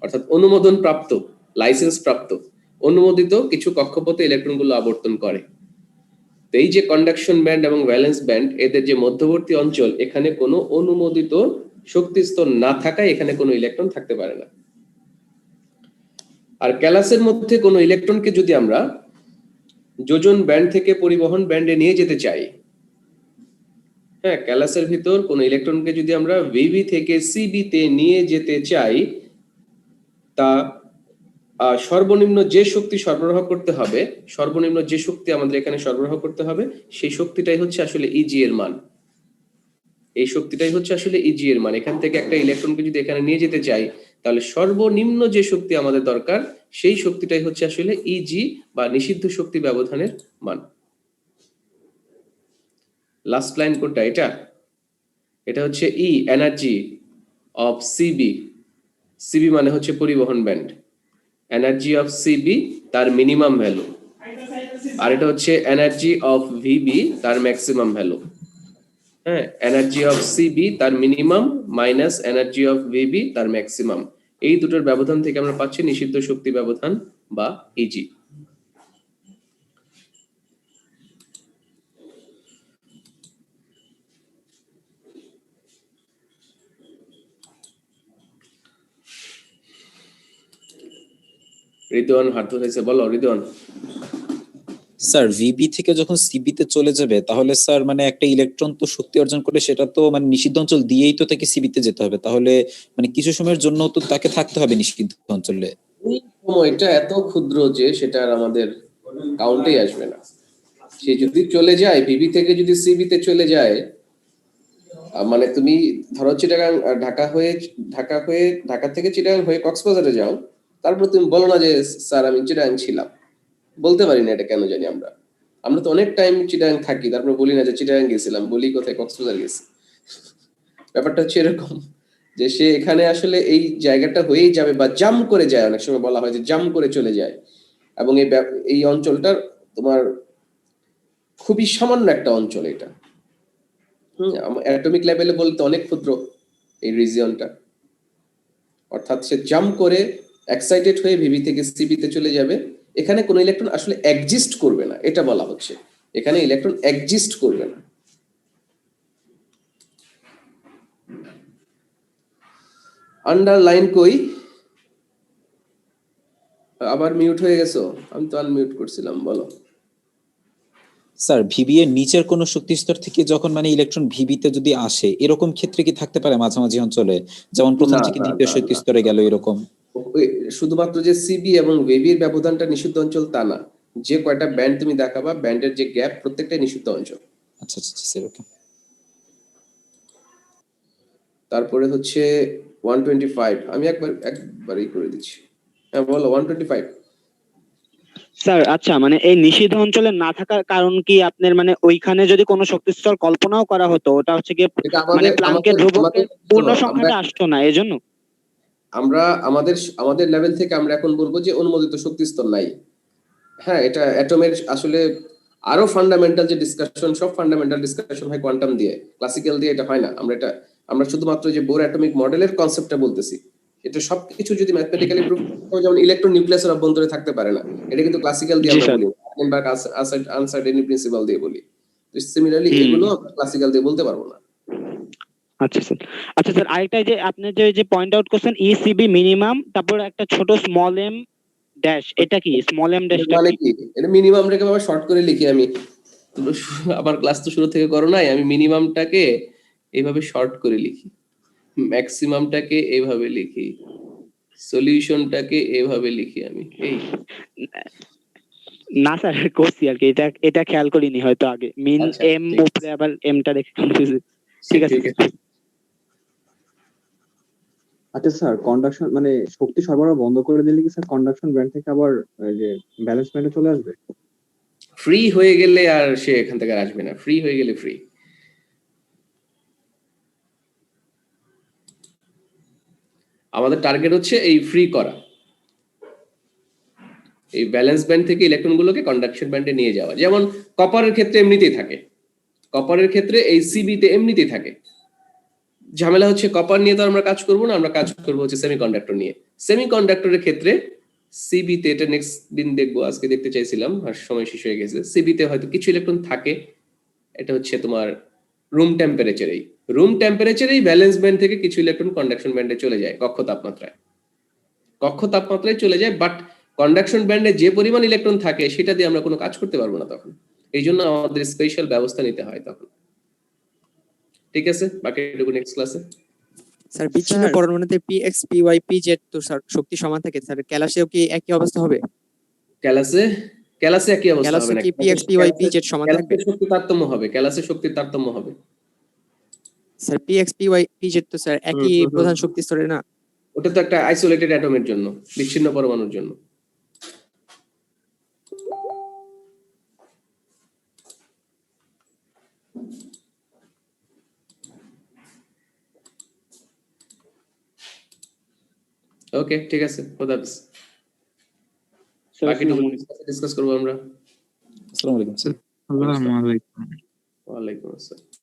অর্থাৎ অনুমোদন প্রাপ্ত, লাইসেন্স প্রাপ্ত, অনুমোদিত কিছু কক্ষপথে ইলেকট্রনগুলো আবর্তন করে। এই যে কন্ডাকশন ব্যান্ড এবং ভ্যালেন্স ব্যান্ড, এদের যে মধ্যবর্তী অঞ্চল, এখানে কোনো অনুমোদিত শক্তি স্তর না থাকায় এখানে কোনো ইলেকট্রন থাকতে পারে না। আর ক্যালাসের মধ্যে কোনো ইলেকট্রনকে যদি আমরা যোজন ব্যান্ড থেকে পরিবহন ব্যান্ডে নিয়ে যেতে চাই, হ্যাঁ, ক্যালাসের ভিতর কোনো ইলেকট্রনকে যদি আমরা ভিভি থেকে সিবি তে নিয়ে যেতে চাই, তা সর্বনিম্ন যে শক্তি সরবরাহ করতে হবে, সর্বনিম্ন যে শক্তি আমাদের এখানে সরবরাহ করতে হবে, সেই শক্তিটাই হচ্ছে আসলে ইজি এর মান। এই শক্তিটাই হচ্ছে আসলে ইজি এর মান। এখান থেকে একটা ইলেকট্রনকে যদি এখানে নিয়ে যেতে চাই, তাহলে সর্বনিম্ন যে শক্তি আমাদের দরকার, সেই শক্তিটাই হচ্ছে আসলে ইজি বা নিষিদ্ধ শক্তি ব্যবধানের মান। লাস্ট লাইন কোনটা? এটা হচ্ছে ই, এনার্জি অফ সিবি। সিবি মানে হচ্ছে পরিবহন ব্যান্ড। এনার্জি অফ সিবি তার মিনিমাম ভ্যালু, আর এটা হচ্ছে এনার্জি অফ ভিবি তার ম্যাক্সিমাম ভ্যালু। হ্যাঁ, এনার্জি অফ সিবি তার minimum minus energy of VB তার ম্যাক্সিমাম, এই দুটোর ব্যবধান থেকে আমরা পাচ্ছি নিষিদ্ধ শক্তি ব্যবধান বা ইজি। রিদওয়ান হাত ধরেছে, বলো রিদওয়ান। স্যার ভিবি থেকে যখন সিবি তে চলে যাবে, তাহলে স্যার মানে একটা ইলেকট্রন তো শক্তি অর্জন করে, সেটা তো মানে নিষিদ্ধ অঞ্চল দিয়েই তো তাকে সিবি তে যেতে হবে, তাহলে মানে কিছু সময়ের জন্য তো তাকে থাকতে হবে নিষিদ্ধ অঞ্চলে। এই সময়টা এত ক্ষুদ্র যে সেটা আর আমাদের কাউন্টেই আসবে না। সে যদি চলে যায় ভিবি থেকে, যদি সিবি তে চলে যায়, মানে তুমি ধরো চিটাগাং, ঢাকা থেকে চিটাগাং হয়ে কক্সবাজারে যাও, তারপর তুমি বলো না যে স্যার আমি চিটাগাং ছিলাম। বলতে পারি না, এটা কেন জানি আমরা তো অনেক টাইম চিটাগাং থাকি, তারপর বলি না যে চিটাগাং গেছিলাম, বলি কোথায় কক্সবাজার গেছি। ব্যাপারটা হচ্ছে এরকম যে সে এখানে আসলে এই জায়গাটা হয়েই যাবে বা জাম করে যায়, অনেক সময় বলা হয় যে জাম করে চলে যায়, এবং এই অঞ্চলটার তোমার খুবই সামান্য একটা অঞ্চল এটা। অ্যাটমিক লেভেলে বলতে অনেক ক্ষুদ্র এই রিজিয়নটা, অর্থাৎ সে জাম্প করে এক্সাইটেড হয়ে ভিভি থেকে সিবি তে চলে যাবে। এখানে কোনো ইলেকট্রন আসলে এক্সিস্ট করবে না, এটা বলা হচ্ছে। এখানে ইলেকট্রন এক্সিস্ট করবে না। আন্ডারলাইন কই? আবার মিউট হয়ে গেছো? আমি তো আনমিউট করছিলাম, বলো। স্যার ভিবি এর নিচের কোন শক্তি স্তর থেকে যখন মানে ইলেকট্রন ভিবি তে যদি আসে, এরকম ক্ষেত্রে কি থাকতে পারে মাঝামাঝি অঞ্চলে, যেমন প্রথম থেকে দ্বিতীয় শক্তি স্তরে গেল এরকম? শুধুমাত্র যে সিবি এবং ভিবির ব্যবধানটা নিষিদ্ধ অঞ্চল তা না, যে কয়টা ব্যান্ড তুমি দেখাবা, ব্যান্ডের যে গ্যাপ, প্রত্যেকটাই নিষিদ্ধ অঞ্চল। আচ্ছা আচ্ছা স্যার, ওকে। তারপরে হচ্ছে 125, আমি একবারই করে দিচ্ছি। হ্যাঁ বলো, 125। স্যার আচ্ছা, মানে এই নিষিদ্ধ অঞ্চলে না থাকার কারণ কি আপনার, মানে ওইখানে যদি কোনো শক্তিস্তর কল্পনাও করা হতো, ওটা হচ্ছে গিয়ে মানে প্লাঙ্কের ধ্রুবকের পূর্ণ সংখ্যাটা আসতো না, এজন্য? আমরা আমাদের লেভেল থেকে আমরা এখন বলবো যে অনুমোদিত শক্তি স্তর নাই। হ্যাঁ, এটা অ্যাটমের আসলে আরো ফান্ডামেন্টাল যে ডিসকাশন, সব ফান্ডামেন্টাল ডিসকাশন হয় কোয়ান্টাম দিয়ে, ক্লাসিক্যাল দিয়ে এটা হয় না। আমরা শুধুমাত্র যে বোর অ্যাটমিক মডেলের কনসেপ্টটা বলতেছি। এটা সবকিছু যদি ম্যাথমেটিক্যালি প্রুফ, যেমন ইলেকট্রন নিউক্লিয়াসের অভ্যন্তরে থাকতে পারে না, এটা কিন্তু ক্লাসিক্যাল দিয়ে আমরা বলি, হাইজেনবার্গ আনসার্টেনিটি প্রিন্সিপাল দিয়ে বলি। তো সিমিলারলি এগুলো ক্লাসিক্যাল দিয়ে বলতে পারবো না। আচ্ছা স্যার। আচ্ছা স্যার, আরেকটা যে আপনি যে পয়েন্ট আউট করছেন ইসিবি মিনিমাম, তারপর একটা ছোট স্মল এম ড্যাশ, এটা কি স্মল এম ড্যাশটা মানে কি? কি এটা মিনিমামটাকে আবার শর্ট করে লিখি আমি। তোমরা আমার ক্লাস তো শুরু থেকে করো নাই, আমি মিনিমামটাকে এইভাবে শর্ট করে লিখি, ম্যাক্সিমামটাকে এইভাবে লিখি, সলিউশনটাকে এইভাবে লিখি আমি। এই না স্যার, করছি আর কি, এটা খেয়াল করিনি হয়তো আগে। মিন আচ্ছা, এম ঠিক আছে। উপরে আবার এমটা দেখে কনফিউজ। ঠিক আছে। আচ্ছা স্যার, কন্ডাকশন মানে শক্তি সরবরাহ বন্ধ করে দিলে কি স্যার কন্ডাকশন ব্যান্ড থেকে আবার এই যে ব্যালেন্স ব্যান্ডে চলে আসবে? ফ্রি হয়ে গেলে আর সে এখান থেকে আর আসবে না, ফ্রি হয়ে গেলে ফ্রি। আমাদের টার্গেট হচ্ছে এই ফ্রি করা, এই ব্যালেন্স ব্যান্ড থেকে ইলেকট্রনগুলোকে কন্ডাকশন ব্যান্ডে নিয়ে যাওয়া। যেমন কপারের ক্ষেত্রে এমনিতেই থাকে, কপারের ক্ষেত্রে এই সিবিতে এমনিতেই থাকে। ঝামেলা হচ্ছে কপার নিয়ে তো আমরা কাজ করব না, আমরা কাজ করব হচ্ছে সেমিকন্ডাক্টর নিয়ে। সেমিকন্ডাক্টরের ক্ষেত্রে সিবিতে, এটা নেক্সট দিন দেখবো, আজকে দেখতে চাইছিলাম আর সময় শেষ হয়ে গেছে। সিবিতে হয়তো কিছু ইলেকট্রন থাকে, এটা হচ্ছে তোমার রুম টেম্পারেচারেই, রুম টেম্পারেচারেই ব্যালেন্স ব্যান্ড থেকে কিছু ইলেকট্রন কন্ডাকশন ব্যান্ডে চলে যায় কক্ষ তাপমাত্রায়, কক্ষ তাপমাত্রায় চলে যায়। বাট কন্ডাকশন ব্যান্ডে যে পরিমাণ ইলেকট্রন থাকে সেটা দিয়ে আমরা কোনো কাজ করতে পারবো না তখন, এই জন্য আমাদের স্পেশাল ব্যবস্থা নিতে হয় তখন। ঠিক আছে, বাকিটুকু নেক্সট ক্লাসে। স্যার বিচ্ছিন্ন স্যার। পরমাণুতে পিএক্স পিওয়াই পিজেড তো স্যার শক্তি সমান থাকে, স্যার ক্যালাসেও কি একই অবস্থা হবে? ক্যালাসে, ক্যালাসে একই অবস্থা হবে ক্যালাসে না, কি পিএক্স পিওয়াই পিজেড সমান থাকবে? ক্যালাসে শক্তি তারতম্য হবে, ক্যালাসে শক্তির তারতম্য হবে। স্যার পিএক্স পিওয়াই পিজেড তো স্যার একই হুম, হুম। প্রধান শক্তি স্তরে না? ওটা তো একটা আইসোলেটেড অ্যাটমের জন্য, বিচ্ছিন্ন পরমাণুর জন্য। ওকে, ঠিক আছে, খোদা হাফেজ। স্যার, বাকিটুকু আসসালামু আলাইকুম। ডিসকাস করবো আমরা। আসসালামু আলাইকুম স্যার। আসসালামু আলাইকুম। ওয়ালাইকুম আসসালাম।